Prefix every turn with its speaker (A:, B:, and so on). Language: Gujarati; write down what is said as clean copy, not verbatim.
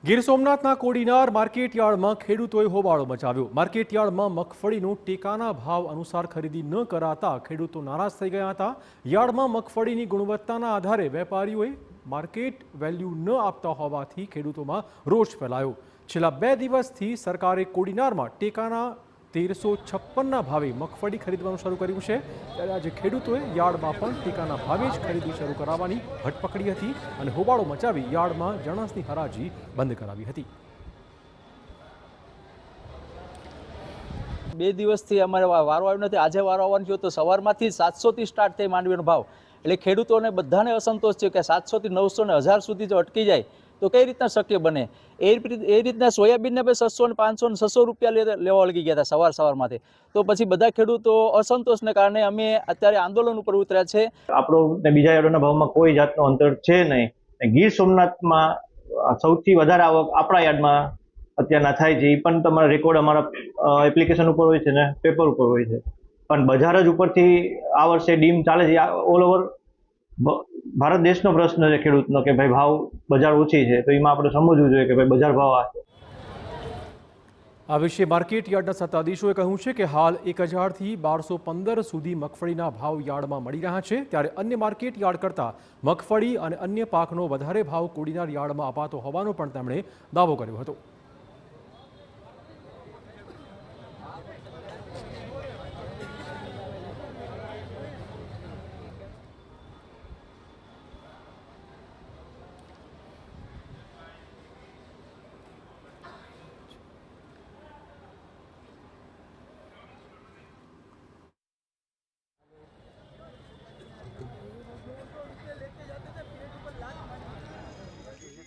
A: ગીર સોમનાથના કોડીનાર માર્કેટયાર્ડમાં ખેડૂતોએ હોબાળો મચાવ્યો। માર્કેટયાર્ડમાં મગફળીનું ટેકાના ભાવ અનુસાર ખરીદી ન કરાતા ખેડૂતો નારાજ થઈ ગયા હતા। યાર્ડમાં મગફળીની ગુણવત્તાના આધારે વેપારીઓએ માર્કેટ વેલ્યુ ન આપતા હોવાથી ખેડૂતોમાં રોષ ફેલાયો। છેલ્લા 2 દિવસથી સરકારે કોડીનારમાં ટેકાના 1356ના ભાવે મગફળી ખરીદવાનું શરૂ કર્યું છે। ત્યારે આજે ખેડૂતોએ યાર્ડમાં પણ ટેકાના ભાવે જ ખરીદી શરૂ કરાવવાની હટ પકડી હતી અને હોબાળો મચાવી યાર્ડમાં જણસની હરાજી બંધ કરાવી હતી।
B: 2 દિવસથી અમારે વારો આવ્યો નથી। આજે વારો આવવાનો થયો તો સવારમાંથી 700 થી સ્ટાર્ટ થઈ માંડવીનો ભાવ, એટલે ખેડૂતોને બધાને અસંતોષ છે કે 700 થી 900 ને 1000 સુધી જો અટકી જાય તો કઈ રીતના શક્ય બને। એ રીતના સોયાબીનને 600 ને 500 ને 600 રૂપિયા લેવા લગી ગયા હતા સવારમાંથી। તો પછી બધા ખેડૂતો અસંતોષને કારણે અમે અત્યારે આંદોલન ઉપર ઉતર્યા છે।
C: આપણો ને બીજા યાર્ડોના ભાવમાં કોઈ જાતનો અંતર છે નહીં। ગીર સોમનાથમાં સૌથી વધારે આવક આપણા યાર્ડમાં અત્યારના થાય છે। એ પણ તમારા રેકોર્ડ અમારા એપ્લિકેશન ઉપર હોય છે ને પેપર ઉપર હોય છે, પણ બજાર જ ઉપરથી આ વર્ષે ડીમ ચાલે છે। ઓલ ઓવર ભારત દેશનો પ્રશ્ન છે ખેડૂતનો કે ભાઈ ભાવ બજાર ઓછી છે, તો એમાં આપણે સમજવું જોઈએ કે ભાઈ બજાર ભાવ આ છે।
A: આ વિશે માર્કેટયાર્ડના સત્તાધીશોએ કહ્યું છે કે હાલ 1000 થી 1215 સુધી મગફળીના ભાવ યાર્ડમાં મળી રહ્યા છે। ત્યારે અન્ય માર્કેટયાર્ડ કરતાં મગફળી અને અન્ય પાકનો વધારે ભાવ કોડીનાર યાર્ડમાં અપાતો હોવાનો પણ તેમણે દાવો કર્યો હતો।